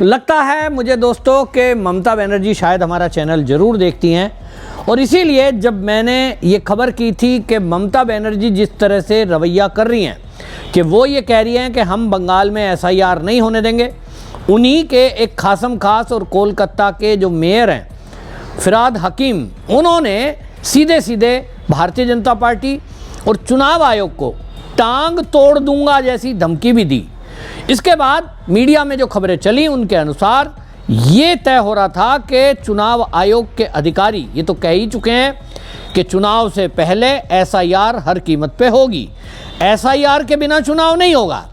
लगता है मुझे दोस्तों कि ममता बनर्जी शायद हमारा चैनल ज़रूर देखती हैं और इसीलिए जब मैंने ये खबर की थी कि ममता बनर्जी जिस तरह से रवैया कर रही हैं कि वो ये कह रही हैं कि हम बंगाल में एसआईआर नहीं होने देंगे, उन्हीं के एक खासम खास और कोलकाता के जो मेयर हैं फिराद हकीम, उन्होंने सीधे सीधे भारतीय जनता पार्टी और चुनाव आयोग को टांग तोड़ दूंगा जैसी धमकी भी दी। इसके बाद मीडिया में जो खबरें चली उनके अनुसार ये तय हो रहा था कि चुनाव आयोग के अधिकारी ये तो कह ही चुके हैं कि चुनाव से पहले एसआईआर हर कीमत पे होगी, एसआईआर के बिना चुनाव नहीं होगा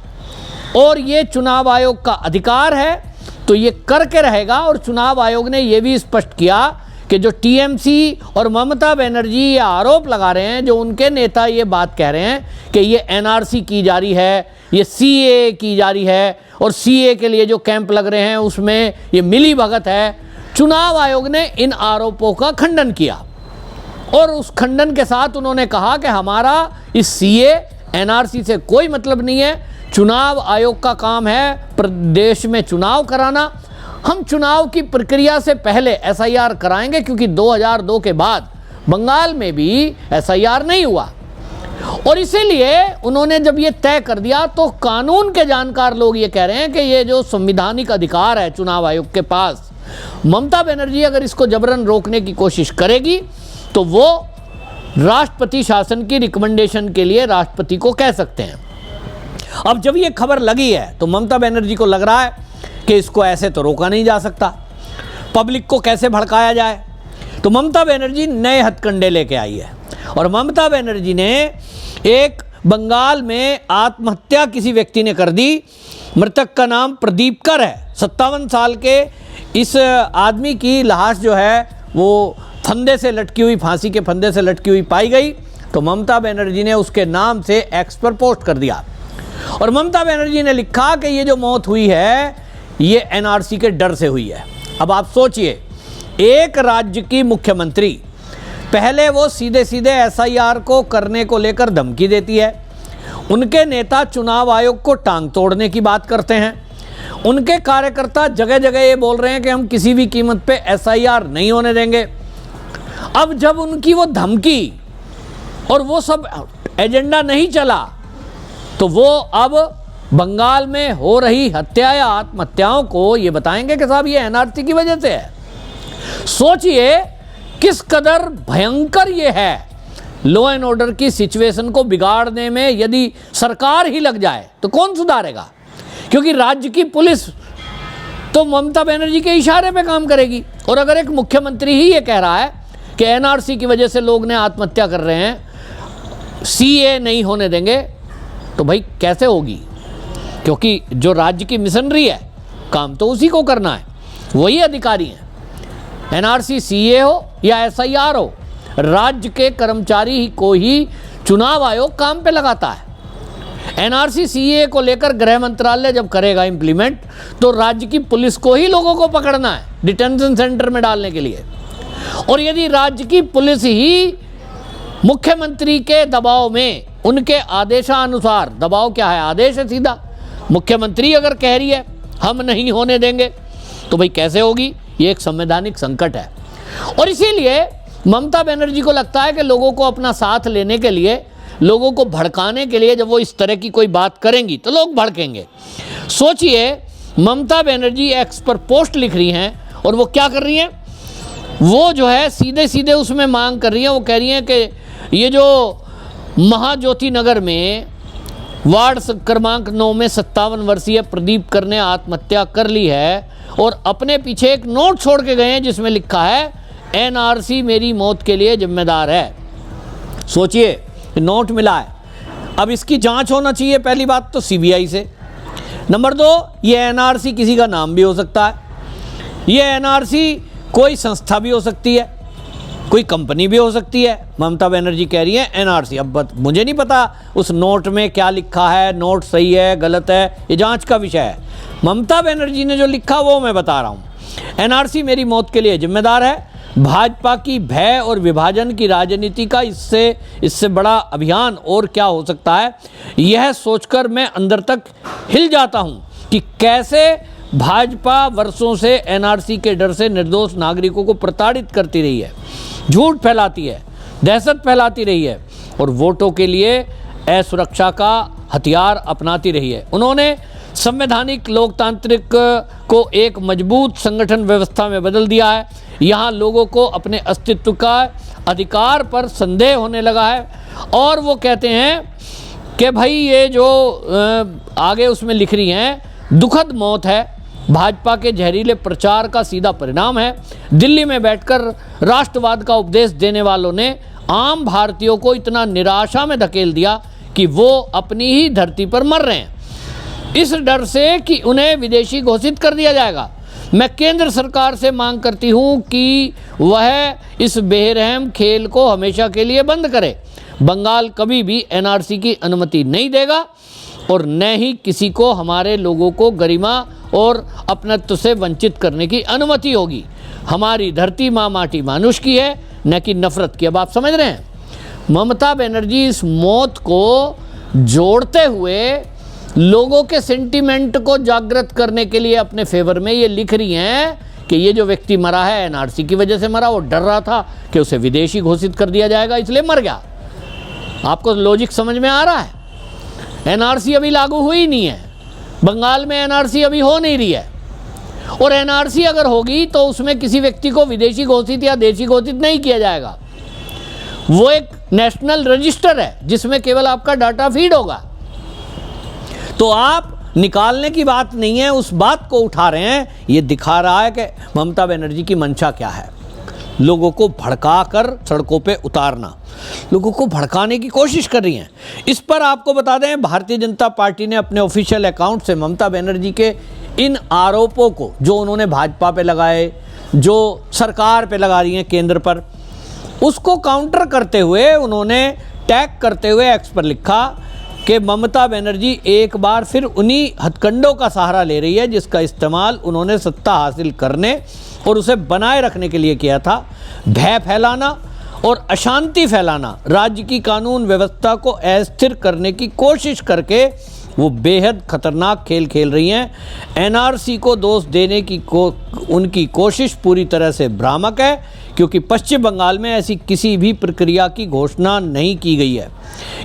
और ये चुनाव आयोग का अधिकार है तो ये करके रहेगा। और चुनाव आयोग ने ये भी स्पष्ट किया कि जो टीएमसी और ममता बनर्जी ये आरोप लगा रहे हैं, जो उनके नेता ये बात कह रहे हैं कि ये एनआरसी की जा रही है, ये सीए की जा रही है और सीए के लिए जो कैंप लग रहे हैं उसमें ये मिली भगत है, चुनाव आयोग ने इन आरोपों का खंडन किया और उस खंडन के साथ उन्होंने कहा कि हमारा इस सीए एनआरसी से कोई मतलब नहीं है, चुनाव आयोग का काम है प्रदेश में चुनाव कराना, हम चुनाव की प्रक्रिया से पहले एसआईआर कराएंगे क्योंकि 2002 के बाद बंगाल में भी एसआईआर नहीं हुआ। और इसीलिए उन्होंने जब ये तय कर दिया तो कानून के जानकार लोग ये कह रहे हैं कि ये जो संवैधानिक अधिकार है चुनाव आयोग के पास, ममता बनर्जी अगर इसको जबरन रोकने की कोशिश करेगी तो वो राष्ट्रपति शासन की रिकमेंडेशन के लिए राष्ट्रपति को कह सकते हैं। अब जब ये खबर लगी है तो ममता बनर्जी को लग रहा है कि इसको ऐसे तो रोका नहीं जा सकता, पब्लिक को कैसे भड़काया जाए, तो ममता बनर्जी नए हथकंडे लेके आई है और ममता बनर्जी ने एक बंगाल में आत्महत्या किसी व्यक्ति ने कर दी। मृतक का नाम प्रदीप कर है, 57 साल के इस आदमी की लाश जो है वो फंदे से लटकी हुई, फांसी के फंदे से लटकी हुई पाई गई तो ममता बनर्जी ने उसके नाम से एक्स पर पोस्ट कर दिया और ममता बनर्जी ने लिखा कि ये जो मौत हुई है ये एनआरसी के डर से हुई है। अब आप सोचिए, एक राज्य की मुख्यमंत्री पहले वो सीधे सीधे एसआईआर को करने को लेकर धमकी देती है, उनके नेता चुनाव आयोग को टांग तोड़ने की बात करते हैं, उनके कार्यकर्ता जगह जगह ये बोल रहे हैं कि हम किसी भी कीमत पे एसआईआर नहीं होने देंगे। अब जब उनकी वो धमकी और वो सब एजेंडा नहीं चला तो वो अब बंगाल में हो रही हत्या या आत्महत्याओं को ये बताएंगे कि साहब ये एनआरसी की वजह से है। सोचिए किस कदर भयंकर ये है। लॉ एंड ऑर्डर की सिचुएशन को बिगाड़ने में यदि सरकार ही लग जाए तो कौन सुधारेगा, क्योंकि राज्य की पुलिस तो ममता बनर्जी के इशारे पे काम करेगी। और अगर एक मुख्यमंत्री ही ये कह रहा है कि एनआरसी की वजह से लोग ने आत्महत्या कर रहे हैं, सीए नहीं होने देंगे, तो भाई कैसे होगी, क्योंकि जो राज्य की मिशनरी है काम तो उसी को करना है, वही अधिकारी हैं। एनआरसी सीए हो या एसआईआर हो, राज्य के कर्मचारी को ही चुनाव आयोग काम पे लगाता है। एनआरसी सीए को लेकर गृह मंत्रालय जब करेगा इम्प्लीमेंट तो राज्य की पुलिस को ही लोगों को पकड़ना है डिटेंशन सेंटर में डालने के लिए। और यदि राज्य की पुलिस ही मुख्यमंत्री के दबाव में, उनके आदेशानुसार, दबाव क्या है, आदेश है सीधा, मुख्यमंत्री अगर कह रही है हम नहीं होने देंगे तो भाई कैसे होगी, ये एक संवैधानिक संकट है। और इसीलिए ममता बनर्जी को लगता है कि लोगों को अपना साथ लेने के लिए, लोगों को भड़काने के लिए जब वो इस तरह की कोई बात करेंगी तो लोग भड़केंगे। सोचिए ममता बनर्जी एक्स पर पोस्ट लिख रही हैं और वो क्या कर रही हैं, वो जो है सीधे सीधे उसमें मांग कर रही हैं, वो कह रही हैं कि ये जो महाज्योति नगर में वार्ड क्रमांक 9 में 57 वर्षीय प्रदीप कर ने आत्महत्या कर ली है और अपने पीछे एक नोट छोड़ के गए हैं जिसमें लिखा है एनआरसी मेरी मौत के लिए जिम्मेदार है। सोचिए नोट मिला है, अब इसकी जांच होना चाहिए पहली बात तो सीबीआई से। नंबर 2, ये एनआरसी किसी का नाम भी हो सकता है, ये एनआरसी कोई संस्था भी हो सकती है, कोई कंपनी भी हो सकती है। ममता बनर्जी कह रही है एनआरसी, अब मुझे नहीं पता उस नोट में क्या लिखा है, नोट सही है गलत है, ये जांच का विषय है। ममता बनर्जी ने जो लिखा वो मैं बता रहा हूँ। एनआरसी मेरी मौत के लिए जिम्मेदार है, भाजपा की भय और विभाजन की राजनीति का इससे बड़ा अभियान और क्या हो सकता है, यह सोचकर मैं अंदर तक हिल जाता हूँ कि कैसे भाजपा वर्षों से एनआरसी के डर से निर्दोष नागरिकों को प्रताड़ित करती रही है, झूठ फैलाती है, दहशत फैलाती रही है और वोटों के लिए असुरक्षा का हथियार अपनाती रही है। उन्होंने संवैधानिक लोकतांत्रिक को एक मजबूत संगठन व्यवस्था में बदल दिया है। यहाँ लोगों को अपने अस्तित्व का अधिकार पर संदेह होने लगा है और वो कहते हैं कि भाई ये जो आगे उसमें लिख रही हैं, दुखद मौत है, भाजपा के जहरीले प्रचार का सीधा परिणाम है। दिल्ली में बैठकर राष्ट्रवाद का उपदेश देने वालों ने आम भारतीयों को इतना निराशा में धकेल दिया कि वो अपनी ही धरती पर मर रहे हैं, इस डर से कि उन्हें विदेशी घोषित कर दिया जाएगा। मैं केंद्र सरकार से मांग करती हूं कि वह इस बेरहम खेल को हमेशा के लिए बंद करे। बंगाल कभी भी एनआरसी की अनुमति नहीं देगा और न ही किसी को हमारे लोगों को गरिमा और अपनत्व से वंचित करने की अनुमति होगी। हमारी धरती माँ माटी मानुष की है, न कि नफरत की। अब आप समझ रहे हैं, ममता बनर्जी इस मौत को जोड़ते हुए लोगों के सेंटीमेंट को जागृत करने के लिए अपने फेवर में ये लिख रही हैं कि ये जो व्यक्ति मरा है एनआरसी की वजह से मरा, वो डर रहा था कि उसे विदेशी घोषित कर दिया जाएगा इसलिए मर गया। आपको लॉजिक समझ में आ रहा है? एनआरसी अभी लागू हुई नहीं है, बंगाल में एनआरसी अभी हो नहीं रही है और एनआरसी अगर होगी तो उसमें किसी व्यक्ति को विदेशी घोषित या देशी घोषित नहीं किया जाएगा। वो एक नेशनल रजिस्टर है जिसमें केवल आपका डाटा फीड होगा। तो आप निकालने की बात नहीं है, उस बात को उठा रहे हैं। ये दिखा रहा है कि ममता बनर्जी की मंशा क्या है, लोगों को भड़का कर सड़कों पे उतारना, लोगों को भड़काने की कोशिश कर रही हैं। इस पर आपको बता दें, भारतीय जनता पार्टी ने अपने ऑफिशियल अकाउंट से ममता बनर्जी के इन आरोपों को जो उन्होंने भाजपा पे लगाए, जो सरकार पे लगा रही हैं केंद्र पर, उसको काउंटर करते हुए उन्होंने टैग करते हुए एक्स पर लिखा कि ममता बनर्जी एक बार फिर उन्हीं हथकंडों का सहारा ले रही है जिसका इस्तेमाल उन्होंने सत्ता हासिल करने और उसे बनाए रखने के लिए किया था। भय फैलाना और अशांति फैलाना, राज्य की कानून व्यवस्था को अस्थिर करने की कोशिश करके वो बेहद खतरनाक खेल खेल रही हैं। एनआरसी को दोष देने की उनकी कोशिश पूरी तरह से भ्रामक है, क्योंकि पश्चिम बंगाल में ऐसी किसी भी प्रक्रिया की घोषणा नहीं की गई है।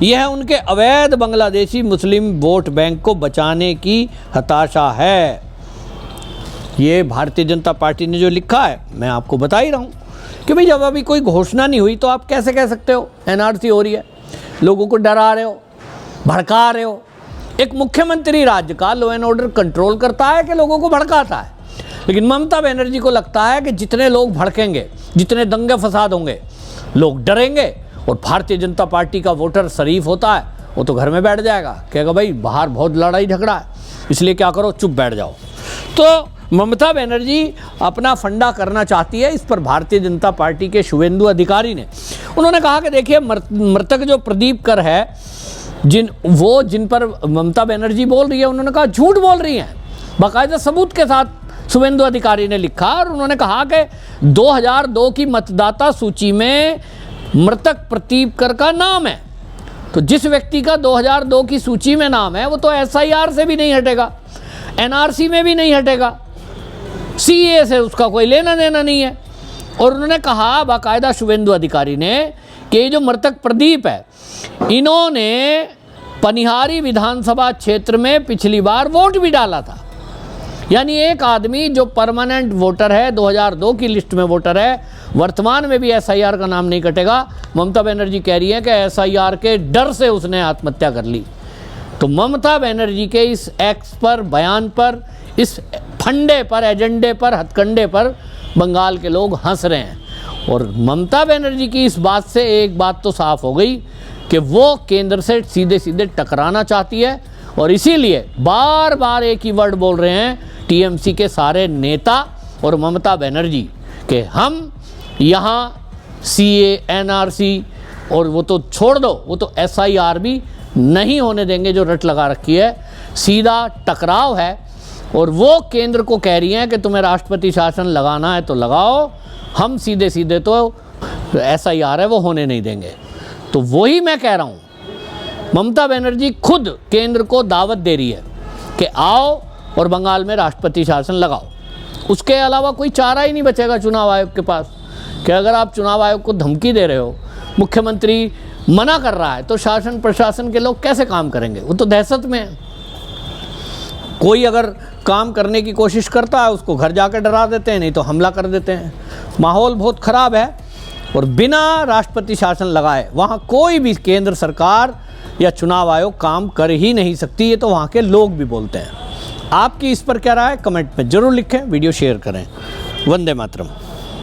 यह उनके अवैध बांग्लादेशी मुस्लिम वोट बैंक को बचाने की हताशा है। ये भारतीय जनता पार्टी ने जो लिखा है, मैं आपको बता ही रहा हूँ कि भाई जब अभी कोई घोषणा नहीं हुई तो आप कैसे कह सकते हो एनआरसी हो रही है, लोगों को डरा रहे हो, भड़का रहे हो। एक मुख्यमंत्री राज्य का लॉ एंड ऑर्डर कंट्रोल करता है कि लोगों को भड़काता है? लेकिन ममता बनर्जी को लगता है कि जितने लोग भड़केंगे, जितने दंगे फसाद होंगे, लोग डरेंगे और भारतीय जनता पार्टी का वोटर शरीफ होता है, वो तो घर में बैठ जाएगा, कहेगा भाई बाहर बहुत लड़ाई झगड़ा है, इसलिए क्या करो, चुप बैठ जाओ। तो ममता बनर्जी अपना फंडा करना चाहती है। इस पर भारतीय जनता पार्टी के शुभेंदु अधिकारी ने उन्होंने कहा कि देखिए, मृतक जो प्रदीप कर है, जिन पर ममता बनर्जी बोल रही है, उन्होंने कहा झूठ बोल रही हैं, बाकायदा सबूत के साथ शुभेंदु अधिकारी ने लिखा। और उन्होंने कहा कि 2002 की मतदाता सूची में मृतक प्रदीप कर का नाम है, तो जिस व्यक्ति का 2002 की सूची में नाम है वो तो एसआईआर से भी नहीं हटेगा, एनआरसी में भी नहीं हटेगा, सीए से उसका कोई लेना देना नहीं है। और उन्होंने कहा बाकायदा शुभेंदु अधिकारी ने कि ये जो मृतक प्रदीप है, इन्होंने पनिहारी विधानसभा क्षेत्र में पिछली बार वोट भी डाला था। यानी एक आदमी जो परमानेंट वोटर है, 2002 की लिस्ट में वोटर है, वर्तमान में भी एसआईआर का नाम नहीं कटेगा। ममता बनर्जी कह रही है कि एसआईआर के डर से उसने आत्महत्या कर ली। तो ममता बनर्जी के इस एक्स पर, बयान पर, इस फंडे पर, एजेंडे पर, हथकंडे पर बंगाल के लोग हंस रहे हैं। और ममता बनर्जी की इस बात से एक बात तो साफ हो गई कि वो केंद्र से सीधे सीधे टकराना चाहती है और इसीलिए बार बार एक ही वर्ड बोल रहे हैं टीएमसी के सारे नेता और ममता बनर्जी कि हम यहाँ सीए, एनआरसी और वो तो छोड़ दो, वो तो एसआईआर भी नहीं होने देंगे जो रट लगा रखी है। सीधा टकराव है और वो केंद्र को कह रही हैं कि तुम्हें राष्ट्रपति शासन लगाना है तो लगाओ, हम सीधे सीधे तो एसआईआर है वो होने नहीं देंगे। तो वही मैं कह रहा हूँ, ममता बनर्जी खुद केंद्र को दावत दे रही है कि आओ और बंगाल में राष्ट्रपति शासन लगाओ। उसके अलावा कोई चारा ही नहीं बचेगा चुनाव आयोग के पास कि अगर आप चुनाव आयोग को धमकी दे रहे हो, मुख्यमंत्री मना कर रहा है, तो शासन प्रशासन के लोग कैसे काम करेंगे? वो तो दहशत में है। कोई अगर काम करने की कोशिश करता है उसको घर जाकर डरा देते हैं, नहीं तो हमला कर देते हैं। माहौल बहुत ख़राब है और बिना राष्ट्रपति शासन लगाए वहाँ कोई भी केंद्र सरकार या चुनाव आयोग काम कर ही नहीं सकती। ये तो वहाँ के लोग भी बोलते हैं। आपकी इस पर क्या राय है? कमेंट में ज़रूर लिखें, वीडियो शेयर करें। वंदे मातरम।